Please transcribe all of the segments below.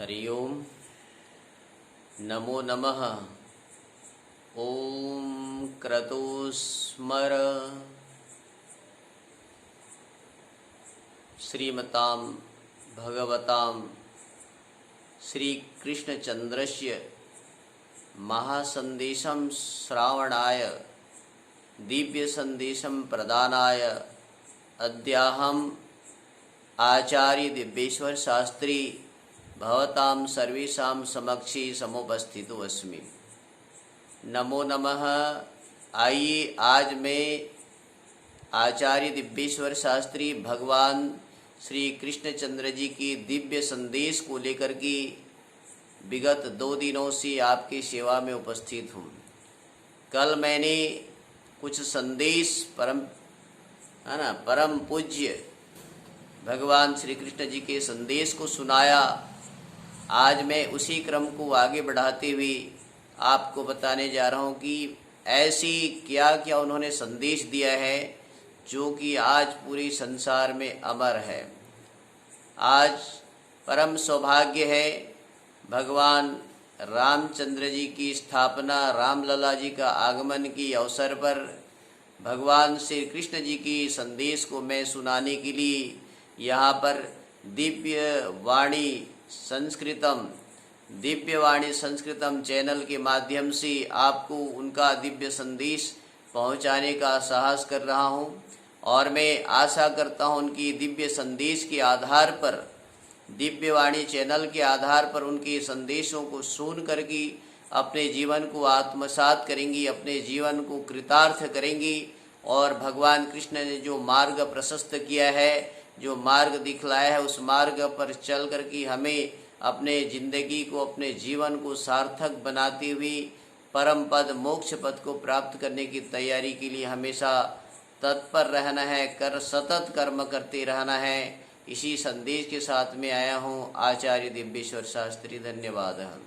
हरि ओम नमो नमः। ओम क्रतुस्मर श्रीमतां भगवतां श्रीकृष्णचन्द्रस्य महासन्देशं श्रावणाय दिव्यसन्देशं प्रदानाय अद्याहम् आचार्य दिव्येश्वर शास्त्री भवतां सर्वेषां समक्षे समुपस्थितो अस्मि। नमो नमः। आइए आज मैं आचार्य दिव्येश्वर शास्त्री भगवान श्री कृष्णचंद्र जी की दिव्य संदेश को लेकर के विगत 2 दिनों से आपकी सेवा में उपस्थित हूँ। कल मैंने कुछ संदेश परम पूज्य भगवान श्री कृष्ण जी के संदेश को सुनाया। आज मैं उसी क्रम को आगे बढ़ाते हुए आपको बताने जा रहा हूँ कि ऐसी क्या क्या उन्होंने संदेश दिया है जो कि आज पूरे संसार में अमर है। आज परम सौभाग्य है भगवान रामचंद्र जी की स्थापना, रामलला जी का आगमन के अवसर पर भगवान श्री कृष्ण जी की संदेश को मैं सुनाने के लिए यहाँ पर दिव्यवाणी संस्कृतम चैनल के माध्यम से आपको उनका दिव्य संदेश पहुँचाने का साहस कर रहा हूँ। और मैं आशा करता हूँ उनकी दिव्य संदेश के आधार पर, दिव्यवाणी चैनल के आधार पर उनके संदेशों को सुन करके अपने जीवन को आत्मसात करेंगी, अपने जीवन को कृतार्थ करेंगी और भगवान कृष्ण ने जो मार्ग प्रशस्त किया है, जो मार्ग दिखलाया है, उस मार्ग पर चल करके हमें अपने ज़िंदगी को, अपने जीवन को सार्थक बनाते हुए परम पद मोक्ष पद को प्राप्त करने की तैयारी के लिए हमेशा तत्पर रहना है, सतत कर्म करते रहना है। इसी संदेश के साथ में आया हूँ आचार्य दिव्येश्वर शास्त्री। धन्यवाद।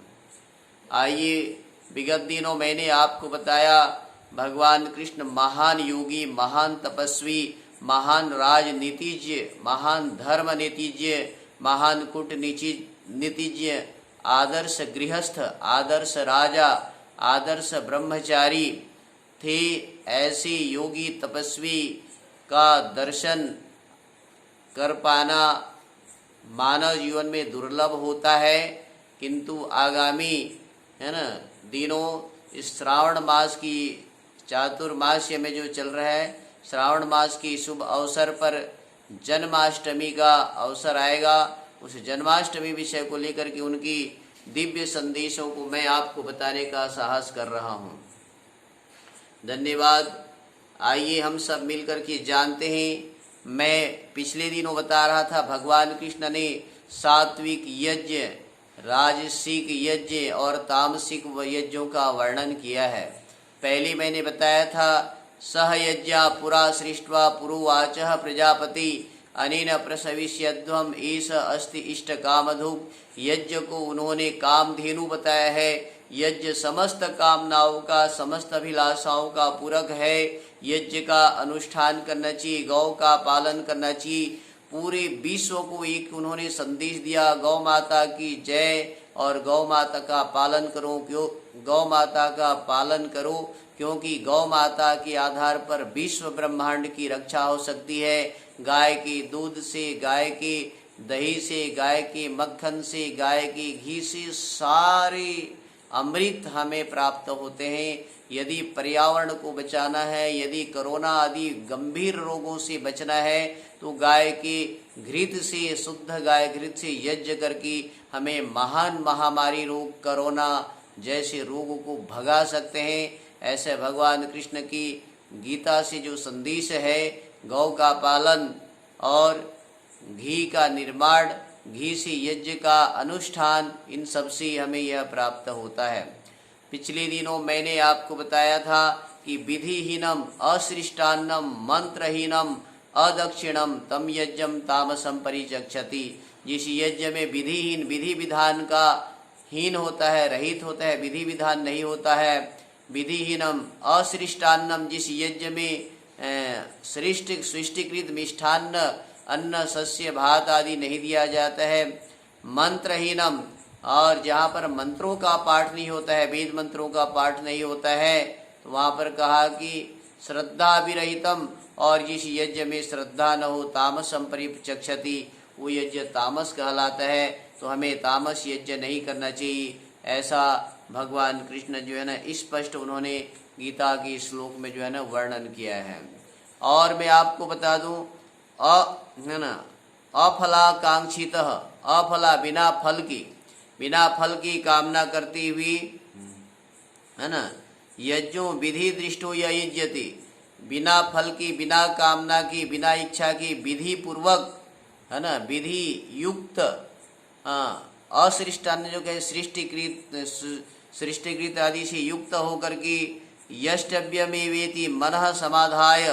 आइए, विगत दिनों मैंने आपको बताया भगवान कृष्ण महान योगी, महान तपस्वी, महान राजनीतिज्ञ, महान धर्म नीतिज्ञ, महान कूटनीतिज्ञ, आदर्श गृहस्थ, आदर्श राजा, आदर्श ब्रह्मचारी थे। ऐसे योगी तपस्वी का दर्शन कर पाना मानव जीवन में दुर्लभ होता है, किंतु आगामी दिनों इस श्रावण मास की चातुर्मास्य में जो चल रहा है, श्रावण मास की शुभ अवसर पर जन्माष्टमी का अवसर आएगा। उस जन्माष्टमी विषय को लेकर के उनकी दिव्य संदेशों को मैं आपको बताने का साहस कर रहा हूँ। धन्यवाद। आइए हम सब मिलकर के जानते हैं। मैं पिछले दिनों बता रहा था भगवान कृष्ण ने सात्विक यज्ञ, राजसिक यज्ञ और तामसिक यज्ञों का वर्णन किया है। पहले मैंने बताया था सह यज्ञा पुरा सृष्ट्वा पुरुवाचः प्रजापति अनेन प्रसविष्यध्वम ईश अस्ति इष्ट कामधुक्। यज्ञ को उन्होंने कामधेनु बताया है। यज्ञ समस्त कामनाओं का, समस्त अभिलाषाओं का पूरक है। यज्ञ का अनुष्ठान करना चाहिए, गौ का पालन करना चाहिए। पूरे विश्व को एक उन्होंने संदेश दिया, गौ माता की जय और गौ माता का पालन करो। क्यों गौ माता का पालन करो? क्योंकि गौ माता के आधार पर विश्व ब्रह्मांड की रक्षा हो सकती है। गाय के दूध से, गाय के दही से, गाय के मक्खन से, गाय के घी से सारे अमृत हमें प्राप्त होते हैं। यदि पर्यावरण को बचाना है, यदि कोरोना आदि गंभीर रोगों से बचना है, तो गाय के घृत से, शुद्ध गाय घृत से यज्ञ करके हमें महान महामारी रोग, कोरोना जैसे रोगों को भगा सकते हैं। ऐसे भगवान कृष्ण की गीता से जो संदेश है, गौ का पालन और घी का निर्माण, घी से यज्ञ का अनुष्ठान, इन सब से हमें यह प्राप्त होता है। पिछले दिनों मैंने आपको बताया था कि विधिहीनम असृष्टान्नम मंत्रहीनम अदक्षिणम तम यज्ञम तामसम परिचक्षति। जिस यज्ञ में विधिहीन, विधि विधान का हीन होता है, रहित होता है, विधि विधान नहीं होता है, विधिहीनम असृष्टान्नम, जिस यज्ञ में सृष्टिकृत मिष्ठान्न, अन्न, सस्य, भात आदि नहीं दिया जाता है। मंत्रहीनम, और जहाँ पर मंत्रों का पाठ नहीं होता है, वेद मंत्रों का पाठ नहीं होता है, तो वहाँ पर कहा कि श्रद्धा विरहितम, और जिस यज्ञ में श्रद्धा न हो तामसम परिचक्षति, वो यज्ञ तामस कहलाता है। तो हमें तामस यज्ञ नहीं करना चाहिए, ऐसा भगवान कृष्ण जो है ना स्पष्ट उन्होंने गीता के श्लोक में जो है ना वर्णन किया है। और मैं आपको बता दूं, है ना, अफलाकांक्षित, अफला बिना फल की कामना करती हुई, है ना, यज्ञों विधि दृष्टो यज्ञति, बिना फल की, बिना कामना की, बिना इच्छा की, विधि पूर्वक, है ना, विधि युक्त, असृष्टान्न जो कहे सृष्टिकृत आदि से युक्त होकर के यष्टव्य में वेति मनः समाधाय,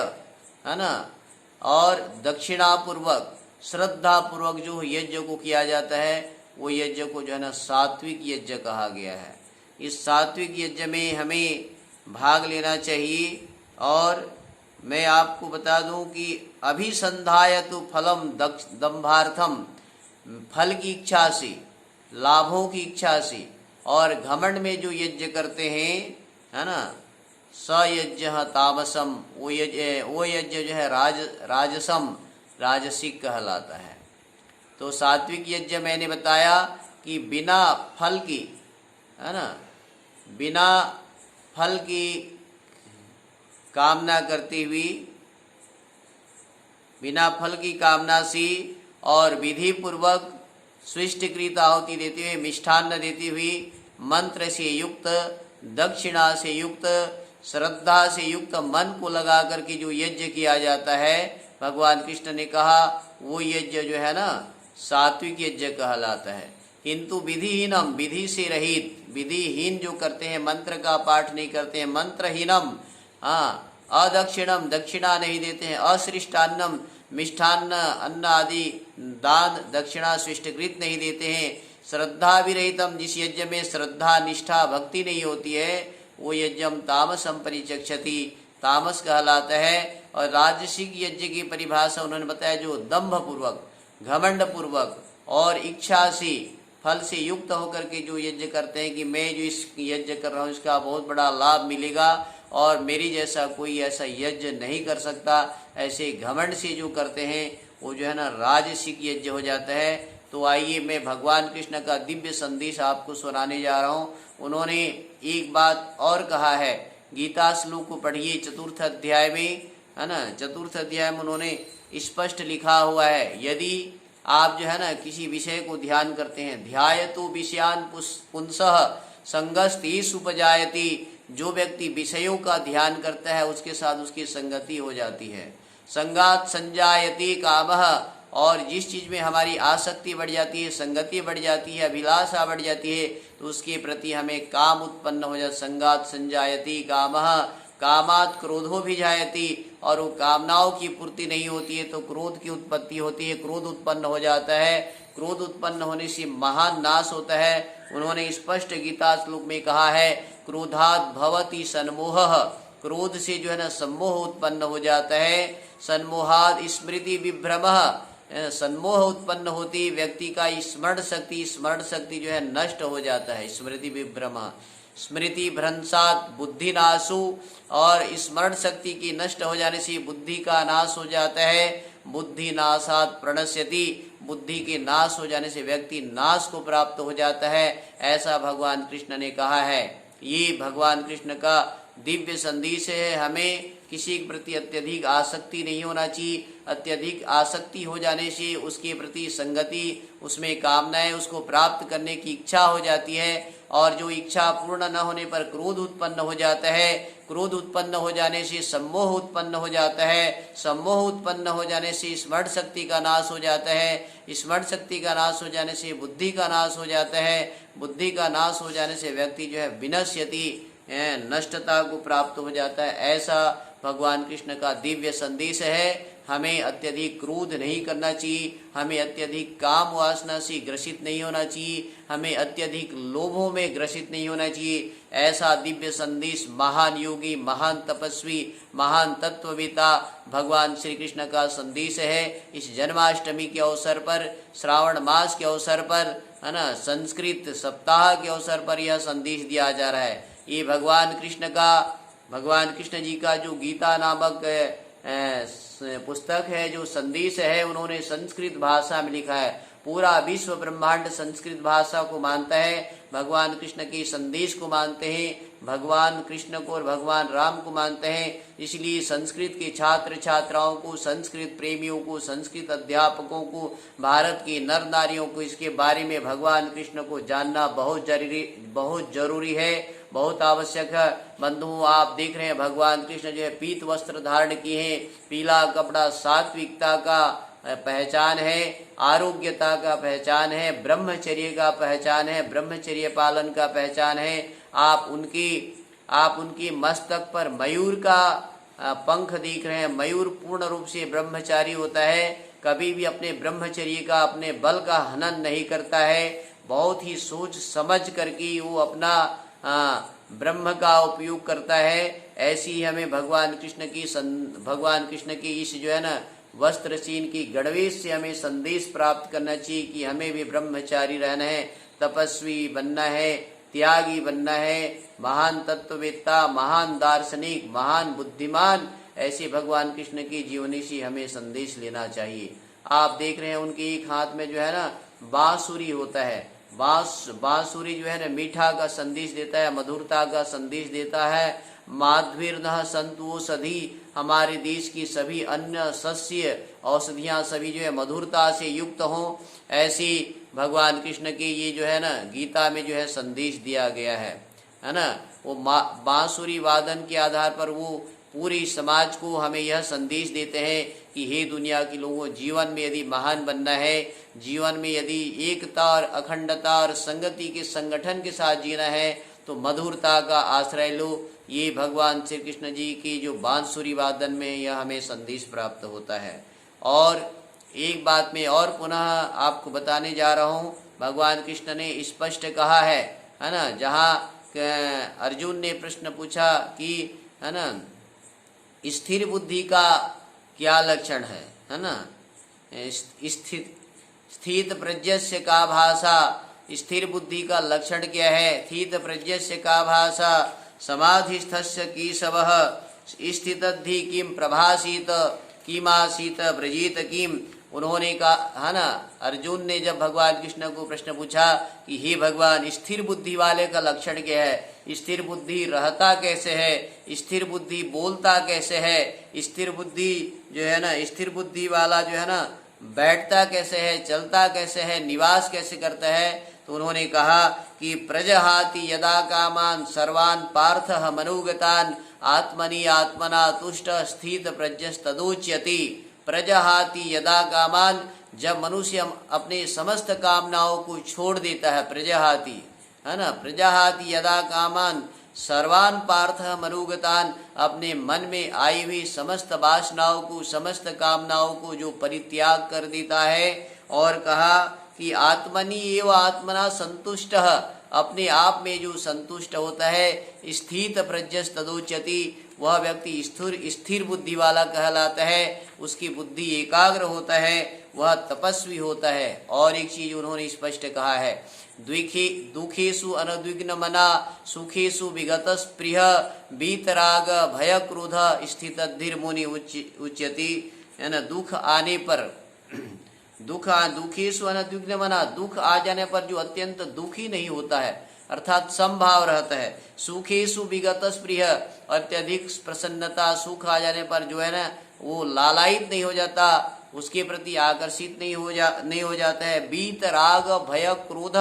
है ना, और दक्षिणा पूर्वक श्रद्धा पूर्वक जो यज्ञ को किया जाता है, वो यज्ञ को जो है ना सात्विक यज्ञ कहा गया है। इस सात्विक यज्ञ में हमें भाग लेना चाहिए। और मैं आपको बता दूं कि अभिसंधायतु फलम दंभार्थम, फल की इच्छा से, लाभों की इच्छा से और घमंड में जो यज्ञ करते हैं, है ना, स यज्ञ तामसम, वो यज्ञ जो है राजसम, राजसिक कहलाता है। तो सात्विक यज्ञ मैंने बताया कि बिना फल की, है ना, बिना फल की कामना करती हुई, बिना फल की कामना से और विधि पूर्वक स्विष्टकृत आहुति देते हुए, मिष्ठान्न देती हुई, मंत्र से युक्त, दक्षिणा से युक्त, श्रद्धा से युक्त मन को लगा करके जो यज्ञ किया जाता है, भगवान कृष्ण ने कहा वो यज्ञ जो है ना सात्विक यज्ञ कहलाता है। किंतु विधिहीनम, विधि से रहित, विधिहीन जो करते हैं, मंत्र का पाठ नहीं करते हैं, मंत्रहीनम, अदक्षिणम, दक्षिणा नहीं देते हैं, असृष्टान्नम, मिष्ठान्न अन्न आदि दान दक्षिणा स्विष्टकृत नहीं देते हैं, श्रद्धा विरहितम, जिस यज्ञ में श्रद्धा निष्ठा भक्ति नहीं होती है, वो यज्ञम तामसम परिचक्षति, तामस कहलाता है। और राजसिक यज्ञ की परिभाषा उन्होंने बताया जो दंभ पूर्वक, घमंड पूर्वक और इच्छा से, फल से युक्त होकर के जो यज्ञ करते हैं कि मैं जो इस यज्ञ कर रहा हूँ इसका बहुत बड़ा लाभ मिलेगा और मेरी जैसा कोई ऐसा यज्ञ नहीं कर सकता, ऐसे घमंड से जो करते हैं वो जो है ना राजसिक यज्ञ हो जाता है। तो आइए मैं भगवान कृष्ण का दिव्य संदेश आपको सुनाने जा रहा हूँ। उन्होंने एक बात और कहा है, गीता श्लोक को पढ़िए चतुर्थ अध्याय में, है ना, चतुर्थ अध्याय में उन्होंने स्पष्ट लिखा हुआ है, यदि आप जो है ना किसी विषय को ध्यान करते हैं, ध्यायतु विषयान पुंसः संगस्तेषु उपजायति, जो व्यक्ति विषयों का ध्यान करता है उसके साथ उसकी संगति हो जाती है। संगात संजायति कामः, और जिस चीज़ में हमारी आसक्ति बढ़ जाती है, संगति बढ़ जाती है, अभिलाषा बढ़ जाती है, तो उसके प्रति हमें काम उत्पन्न हो जाता। संगात संजायति कामः, कामात् क्रोधो भी जायति, और वो कामनाओं की पूर्ति नहीं होती है तो क्रोध की उत्पत्ति होती है, क्रोध उत्पन्न हो जाता है। क्रोध उत्पन्न होने से महान नाश होता है। उन्होंने स्पष्ट गीता श्लोक में कहा है, क्रोधात् भवति सन्मोहः, क्रोध से जो है ना सम्मोह उत्पन्न हो जाता है। सन्मोहात् स्मृति विभ्रमः, सन्मोह उत्पन्न होती, व्यक्ति का स्मरण शक्ति जो है नष्ट हो जाता है। स्मृति विभ्रम, स्मृति भ्रंशात बुद्धिनाशु, और स्मरण शक्ति की नष्ट हो जाने से बुद्धि का नाश हो जाता है। बुद्धि नाशात प्रणश्यति, बुद्धि के नाश हो जाने से व्यक्ति नाश को प्राप्त हो जाता है, ऐसा भगवान कृष्ण ने कहा है। ये भगवान कृष्ण का दिव्य संदेश है। हमें किसी के प्रति अत्यधिक आसक्ति नहीं होना चाहिए। अत्यधिक आसक्ति हो जाने से उसके प्रति संगति, उसमें कामनाएं, उसको प्राप्त करने की इच्छा हो जाती है, और जो इच्छा पूर्ण न होने पर क्रोध उत्पन्न हो जाता है। क्रोध उत्पन्न हो जाने से सम्मोह उत्पन्न हो जाता है। सम्मोह उत्पन्न हो जाने से स्मरण शक्ति का नाश हो जाता है। स्मरण शक्ति का नाश हो जाने से बुद्धि का नाश हो जाता है। बुद्धि का नाश हो जाने से व्यक्ति जो है विनश्यति, नष्टता को प्राप्त हो जाता है। ऐसा भगवान कृष्ण का दिव्य संदेश है। हमें अत्यधिक क्रोध नहीं करना चाहिए, हमें अत्यधिक काम वासना से ग्रसित नहीं होना चाहिए, हमें अत्यधिक लोभों में ग्रसित नहीं होना चाहिए। ऐसा दिव्य संदेश महान योगी, महान तपस्वी, महान तत्ववेता भगवान श्री कृष्ण का संदेश है। इस जन्माष्टमी के अवसर पर, श्रावण मास के अवसर पर, है ना, संस्कृत सप्ताह के अवसर पर यह संदेश दिया जा रहा है। ये भगवान कृष्ण जी का जो गीता नामक पुस्तक है, जो संदेश है, उन्होंने संस्कृत भाषा में लिखा है। पूरा विश्व ब्रह्मांड संस्कृत भाषा को मानता है, भगवान कृष्ण के संदेश को मानते हैं, भगवान कृष्ण को और भगवान राम को मानते हैं। इसलिए संस्कृत के छात्र छात्राओं को, संस्कृत प्रेमियों को, संस्कृत अध्यापकों को, भारत के नर नारियों को इसके बारे में भगवान कृष्ण को जानना बहुत जरूरी है, बहुत आवश्यक है। बंधुओं, आप देख रहे हैं भगवान कृष्ण जो है पीत वस्त्र धारण किए हैं। पीला कपड़ा सात्विकता का पहचान है, आरोग्यता का पहचान है, ब्रह्मचर्य का पहचान है, ब्रह्मचर्य पालन का पहचान है। आप उनकी मस्तक पर मयूर का पंख देख रहे हैं। मयूर पूर्ण रूप से ब्रह्मचारी होता है, कभी भी अपने ब्रह्मचर्य का, अपने बल का हनन नहीं करता है। बहुत ही सोच समझ करके वो अपना ब्रह्म का उपयोग करता है। ऐसी हमें भगवान कृष्ण की इस जो है ना वस्त्र चीन की गणवेश से हमें संदेश प्राप्त करना चाहिए कि हमें भी ब्रह्मचारी रहना है, तपस्वी बनना है, त्यागी बनना है, महान तत्ववेत्ता, महान दार्शनिक, महान बुद्धिमान, ऐसे भगवान कृष्ण की जीवनी से हमें संदेश लेना चाहिए। आप देख रहे हैं उनके एक हाथ में जो है ना बांसुरी होता है। बांसुरी जो है ना मीठा का संदेश देता है, मधुरता का संदेश देता है। माध्वीर्नः संतु सधी, हमारे देश की सभी अन्य सस्य औषधियां सभी जो है मधुरता से युक्त हों, ऐसी भगवान कृष्ण के ये जो है ना गीता में जो है संदेश दिया गया है ना। वो बांसुरी वादन के आधार पर वो पूरी समाज को हमें यह संदेश देते हैं कि हे दुनिया के लोगों, जीवन में यदि महान बनना है, जीवन में यदि एकता और अखंडता और संगति के संगठन के साथ जीना है, तो मधुरता का आश्रय लो। ये भगवान श्री कृष्ण जी की जो बांसुरी वादन में यह हमें संदेश प्राप्त होता है। और एक बात में और पुनः आपको बताने जा रहा हूँ, भगवान कृष्ण ने स्पष्ट कहा है ना, जहाँ अर्जुन ने प्रश्न पूछा कि है ना स्थिर बुद्धि का क्या लक्षण है ना, स्थित प्रज्ञस्य का भाषा, स्थिर बुद्धि का लक्षण क्या है? स्थित प्रज्ञस्य का भाषा समाधिस्थस्य कीशवः स्थितद्धि किम प्रभासीत किमासीत ब्रजीत किम। उन्होंने कहा है ना, अर्जुन ने जब भगवान कृष्ण को प्रश्न पूछा कि हे भगवान, स्थिर बुद्धि वाले का लक्षण क्या है? स्थिर बुद्धि रहता कैसे है? स्थिर बुद्धि बोलता कैसे है? स्थिर बुद्धि जो है ना, स्थिर बुद्धि वाला जो है ना बैठता कैसे है, चलता कैसे है, निवास कैसे करता है? तो उन्होंने कहा कि प्रजहाति यदा कामान सर्वान पार्थः मनोगतान आत्मनि आत्मना तुष्ट स्थित प्रज्ञस्तदुच्यति। प्रजहाति यदा कामान, जब मनुष्य अपने समस्त कामनाओं को छोड़ देता है, प्रजहाति है ना, प्रजहाति यदा कामान सर्वान पार्थः मनोगतान, अपने मन में आई हुई समस्त वासनाओं को, समस्त कामनाओं को जो परित्याग कर देता है। और कहा कि आत्मनि एव आत्मना संतुष्ट, अपने आप में जो संतुष्ट होता है, स्थित प्रज्ञस्तदुच्यति, वह व्यक्ति स्थिर बुद्धि वाला कहलाता है। उसकी बुद्धि एकाग्र होता है, वह तपस्वी होता है। और एक चीज उन्होंने स्पष्ट कहा है, दुखेषु अनद्विग्न मना सुखेषु विगत स्पृह वीतराग भय क्रोध स्थितधीर मुनि उच्यति। है ना, दुख आने पर दुखेषु अनद्विग्न मना, दुख आ जाने पर जो अत्यंत दुखी नहीं होता है, अर्थात समभाव रहता है। सुखेषु विगत स्पृह, अत्यधिक प्रसन्नता, सुख आ जाने पर जो है ना वो लालायित नहीं हो जाता, उसके प्रति आकर्षित नहीं हो जाता है। बीत राग भय क्रोध,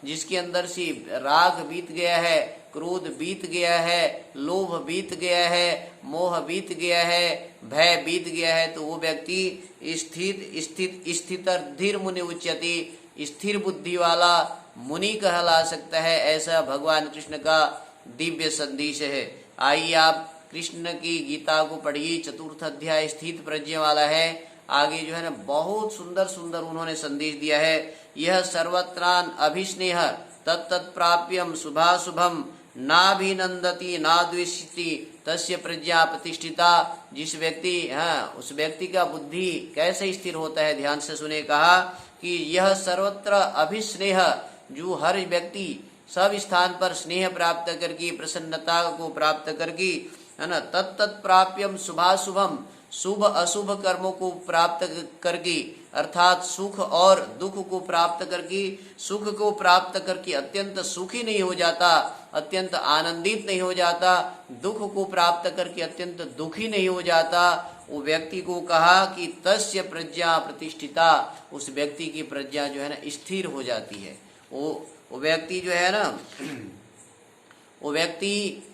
जिसके अंदर से राग बीत गया है, क्रोध बीत गया है, लोभ बीत गया है, मोह बीत गया है, भय बीत गया है, तो वो व्यक्ति स्थित धीर मुनि उच्यति, स्थिर बुद्धि वाला मुनि कहला सकता है। ऐसा भगवान कृष्ण का दिव्य संदेश है। आइए आप कृष्ण की गीता को पढ़िए, चतुर्थ अध्याय स्थित प्रज्ञ वाला है। आगे जो है ना बहुत सुंदर सुंदर उन्होंने संदेश दिया है। यह सर्वत्रान अभिस्नेह तत्त प्राप्यम शुभाशुभम नाभिनंदति नाद्वेषति तस्य प्रज्ञा प्रतिष्ठिता। जिस व्यक्ति उस व्यक्ति का बुद्धि कैसे स्थिर होता है, ध्यान से सुने। कहा कि यह सर्वत्र अभिस्नेह, जो हर व्यक्ति सब स्थान पर स्नेह प्राप्त करके, प्रसन्नता को प्राप्त करके, है ना, तत्त प्राप्यम शुभाशुभम, शुभ अशुभ कर्मों को प्राप्त करके, अर्थात सुख और दुख को प्राप्त करके, सुख को प्राप्त करके अत्यंत सुखी नहीं हो जाता, अत्यंत आनंदित नहीं हो जाता, दुख को प्राप्त करके अत्यंत दुखी नहीं हो जाता, वो व्यक्ति को कहा कि तस्य प्रज्ञा प्रतिष्ठिता, उस व्यक्ति की प्रज्ञा जो है ना स्थिर हो जाती है। वो व्यक्ति जो है ना, वो व्यक्ति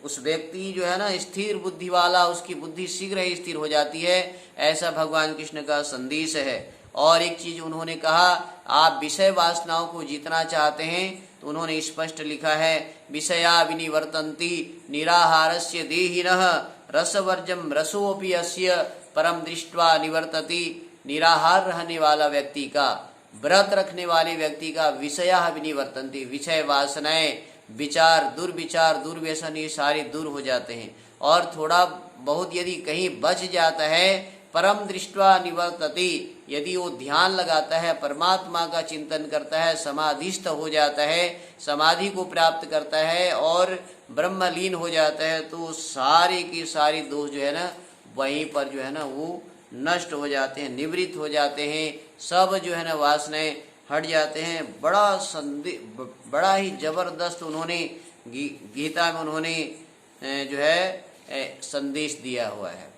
उस व्यक्ति जो है ना स्थिर बुद्धि वाला, उसकी बुद्धि शीघ्र ही स्थिर हो जाती है, ऐसा भगवान कृष्ण का संदेश है। और एक चीज उन्होंने कहा, आप विषय वासनाओं को जीतना चाहते हैं तो उन्होंने स्पष्ट लिखा है, विषया विनिवर्तन्ति निराहारस्य देहिनः रसवर्जम रसोऽपि अस्य परम दृष्ट्वा निवर्तति। निराहार रहने वाला व्यक्ति का, व्रत रखने वाले व्यक्ति का विषया विनिवर्तन्ति, विषय वासनाएं, विचार, दुर्विचार, दुर्व्यसन, ये सारे दूर हो जाते हैं। और थोड़ा बहुत यदि कहीं बच जाता है, परम दृष्ट्वा निवर्तति, यदि वो ध्यान लगाता है, परमात्मा का चिंतन करता है, समाधिस्थ हो जाता है, समाधि को प्राप्त करता है और ब्रह्मलीन हो जाता है, तो सारे की सारी दोष जो है ना वहीं पर जो है ना वो नष्ट हो जाते हैं, निवृत्त हो जाते हैं, सब जो है ना वासनाएं हट जाते हैं। बड़ा ही जबरदस्त उन्होंने गीता में उन्होंने जो है संदेश दिया हुआ है।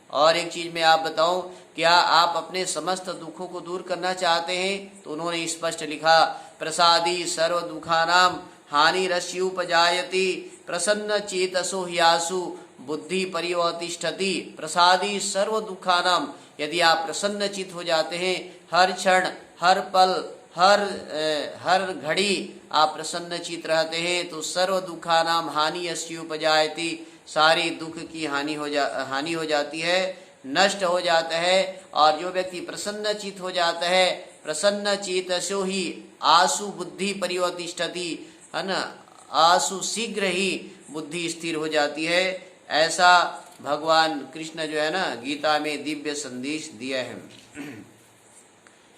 और एक चीज मैं आप बताऊं, क्या आप अपने समस्त दुखों को दूर करना चाहते हैं तो उन्होंने स्पष्ट लिखा, प्रसादी सर्व दुखानाम हानि रस्युपजायति प्रसन्न चेतसो ह्यासु बुद्धि परिवर्तिष्ठति। प्रसादी सर्व दुखानाम, यदि आप प्रसन्न चित हो जाते हैं, हर क्षण, हर पल, हर घड़ी आप प्रसन्न चित रहते हैं, तो सर्व दुखानाम हानि अस्युपजायति, सारी दुख की हानि हो जाती है, नष्ट हो जाता है। और जो व्यक्ति प्रसन्न चित हो जाता है, प्रसन्न चेतसो ही आसु बुद्धि परिवर्तिष्ठति, है ना, आसु शीघ्र ही बुद्धि स्थिर हो जाती है। ऐसा भगवान कृष्ण जो है ना गीता में दिव्य संदेश दिया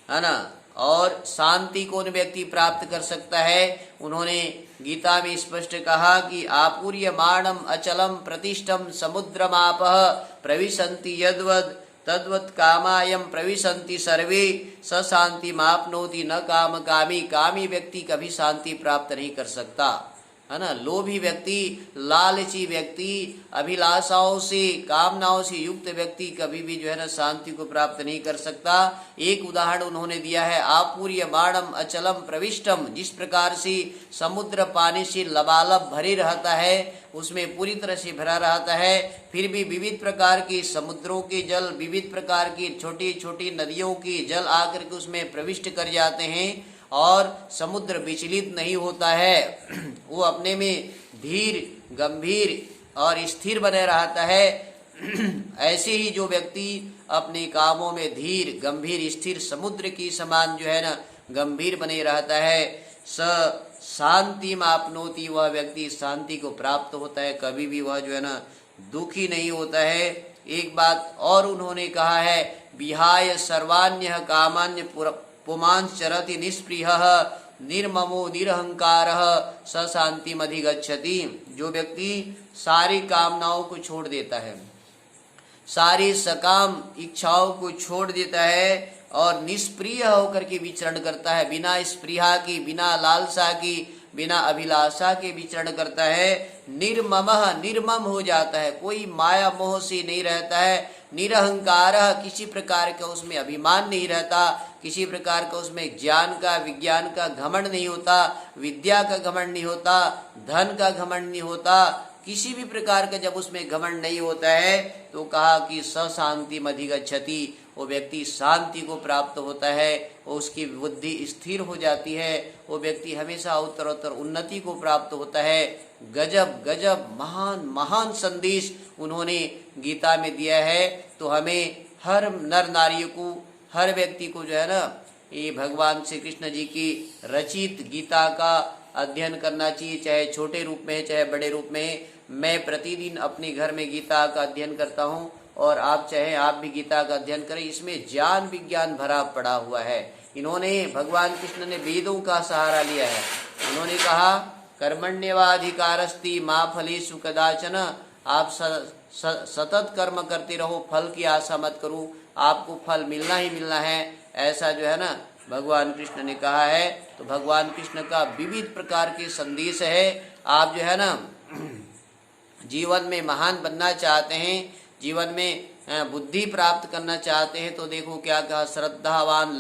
है ना। और शांति कौन व्यक्ति प्राप्त कर सकता है, उन्होंने गीता में स्पष्ट कहा कि आपूर्यमाणम अचलम प्रतिष्ठम समुद्रमापः प्रविशन्ति यद्वद तद्वत् कामायम प्रविशन्ति सर्वे स शांति मापनोति न काम कामी। कामी व्यक्ति कभी शांति प्राप्त नहीं कर सकता, है ना। लोभी व्यक्ति, लालची व्यक्ति, अभिलाषाओं से, कामनाओं से युक्त व्यक्ति कभी भी जो है ना शांति को प्राप्त नहीं कर सकता। एक उदाहरण उन्होंने दिया है, आपूर्यमाणम अचलम प्रविष्टम, जिस प्रकार से समुद्र पानी से लबालब भरे रहता है, उसमें पूरी तरह से भरा रहता है, फिर भी विविध प्रकार के समुद्रों के जल, विविध प्रकार की छोटी छोटी नदियों के जल आकर के उसमें प्रविष्ट कर जाते हैं और समुद्र विचलित नहीं होता है, वो अपने में धीर, गंभीर और स्थिर बने रहता है। ऐसे ही जो व्यक्ति अपने कामों में धीर, गंभीर, स्थिर, समुद्र की समान जो है ना गंभीर बने रहता है, स शांति मापनोति, वह व्यक्ति शांति को प्राप्त होता है, कभी भी वह जो है ना दुखी नहीं होता है। एक बात और उन्होंने कहा है, विहाय सर्वान्य कामान्य पुमांश्चरति निष्प्रियः निर्ममो निरहंकारः स शांतिम अधिगच्छति। जो व्यक्ति सारी कामनाओं को छोड़ देता है, सारी सकाम इच्छाओं को छोड़ देता है और निष्प्रिय होकर के विचरण करता है, बिना स्पृहा की, बिना लालसा की, बिना अभिलाषा के विचरण करता है, निर्ममः, निर्मम हो जाता है, कोई माया मोह से नहीं रहता है, निरहंकार, किसी प्रकार का उसमें अभिमान नहीं रहता, किसी प्रकार का उसमें ज्ञान का, विज्ञान का घमंड नहीं होता, विद्या का घमंड नहीं होता, धन का घमंड नहीं होता, किसी भी प्रकार का जब उसमें घमंड नहीं होता है तो कहा कि स शांति अधिगच्छति, वो व्यक्ति शांति को प्राप्त होता है, उसकी बुद्धि स्थिर हो जाती है, वो व्यक्ति हमेशा उत्तरोत्तर उन्नति को प्राप्त होता है। गजब गजब महान महान संदेश उन्होंने गीता में दिया है। तो हमें हर नर नारियों को, हर व्यक्ति को जो है ना ये भगवान श्री कृष्ण जी की रचित गीता का अध्ययन करना चाहिए, चाहे छोटे रूप में चाहे बड़े रूप में। मैं प्रतिदिन अपने घर में गीता का अध्ययन करता हूँ और आप चाहे आप भी गीता का अध्ययन करें, इसमें ज्ञान विज्ञान भरा पड़ा हुआ है। इन्होंने भगवान कृष्ण ने वेदों का सहारा लिया है। उन्होंने कहा कर्मण्येवाधिकारस्ति मा फलेषु कदाचन, आप सतत कर्म करते रहो, फल की आशा मत करो, आपको फल मिलना ही मिलना है, ऐसा जो है ना भगवान कृष्ण ने कहा है। तो भगवान कृष्ण का विविध प्रकार के संदेश है। आप जो है ना जीवन में महान बनना चाहते हैं, जीवन में बुद्धि प्राप्त करना चाहते हैं, तो देखो क्या कहा, श्रद्धावान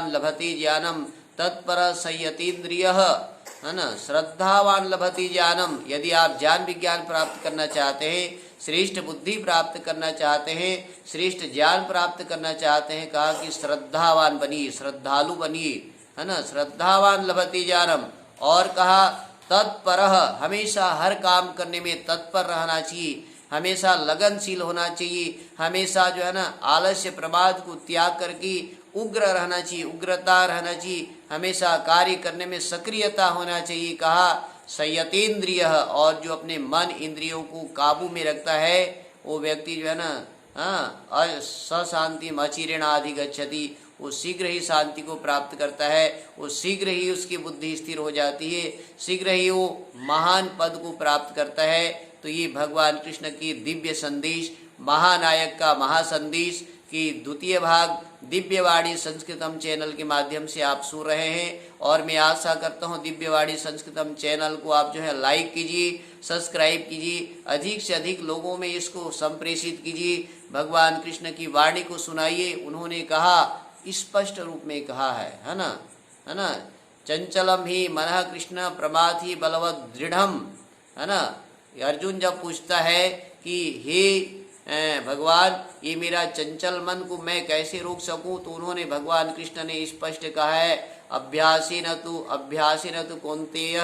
लभति ज्ञानम तत्पर संयतीन्द्रिय, है ना। श्रद्धावान लभति ज्ञानम, यदि आप ज्ञान विज्ञान प्राप्त करना चाहते हैं, श्रेष्ठ बुद्धि प्राप्त करना चाहते हैं, श्रेष्ठ ज्ञान प्राप्त करना चाहते हैं, कहा कि श्रद्धावान बनिए, श्रद्धालु बनिए, है ना। श्रद्धावान लभति ज्ञानम, और कहा तत्परः, हमेशा हर काम करने में तत्पर रहना चाहिए, हमेशा लगनशील होना चाहिए, हमेशा जो है ना आलस्य प्रमाद को त्याग करके उग्र रहना चाहिए, उग्रता रहना चाहिए, हमेशा कार्य करने में सक्रियता होना चाहिए। कहा संयतेन्द्रिय, और जो अपने मन इंद्रियों को काबू में रखता है वो व्यक्ति जो है ना सशांति अचिरेणाधिगच्छति, वो शीघ्र ही शांति को प्राप्त करता है, वो शीघ्र ही उसकी बुद्धि स्थिर हो जाती है, शीघ्र ही वो महान पद को प्राप्त करता है। तो ये भगवान कृष्ण की दिव्य संदेश, महानायक का महासंदेश की द्वितीय भाग दिव्यवाणी संस्कृतम चैनल के माध्यम से आप सुन रहे हैं। और मैं आशा करता हूँ दिव्यवाणी संस्कृतम चैनल को आप जो है लाइक कीजिए, सब्सक्राइब कीजिए, अधिक से अधिक लोगों में इसको संप्रेषित कीजिए, भगवान कृष्ण की वाणी को सुनाइए। उन्होंने कहा, स्पष्ट रूप में कहा है ना, है ना, चंचलम ही मनः कृष्ण प्रमाथि बलवत दृढ़म, है ना। अर्जुन जब पूछता है कि हे भगवान, ये मेरा चंचल मन को मैं कैसे रोक सकूं, तो उन्होंने भगवान कृष्ण ने स्पष्ट कहा है, अभ्यासेन तु कौन्तेय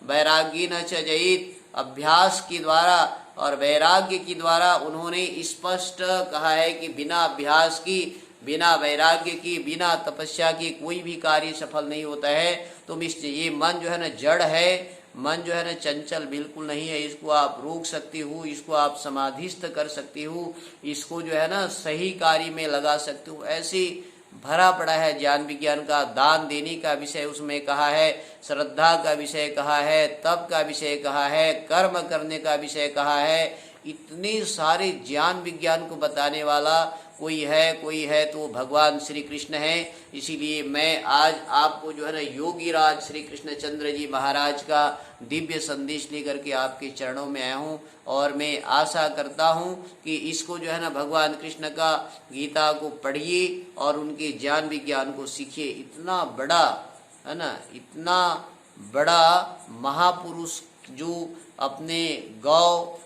वैराग्येन च जयेत्, अभ्यास के द्वारा और वैराग्य के द्वारा उन्होंने स्पष्ट कहा है कि बिना अभ्यास की, बिना वैराग्य की, बिना तपस्या की कोई भी कार्य सफल नहीं होता है। तुम ये मन जो है ना जड़ है, मन जो है ना चंचल बिल्कुल नहीं है, इसको आप रोक सकती हो, इसको आप समाधिस्थ कर सकती हो, इसको जो है ना सही कार्य में लगा सकते हो। ऐसे भरा पड़ा है ज्ञान विज्ञान का। दान देने का विषय उसमें कहा है, श्रद्धा का विषय कहा है, तप का विषय कहा है, कर्म करने का विषय कहा है। इतने सारे ज्ञान विज्ञान को बताने वाला कोई है तो भगवान श्री कृष्ण है। इसीलिए मैं आज आपको जो है ना योगी राज श्री कृष्णचंद्र जी महाराज का दिव्य संदेश लेकर के आपके चरणों में आया हूँ। और मैं आशा करता हूँ कि इसको जो है ना भगवान कृष्ण का गीता को पढ़िए और उनके ज्ञान विज्ञान को सीखिए। इतना बड़ा है ना, इतना बड़ा महापुरुष जो अपने गौ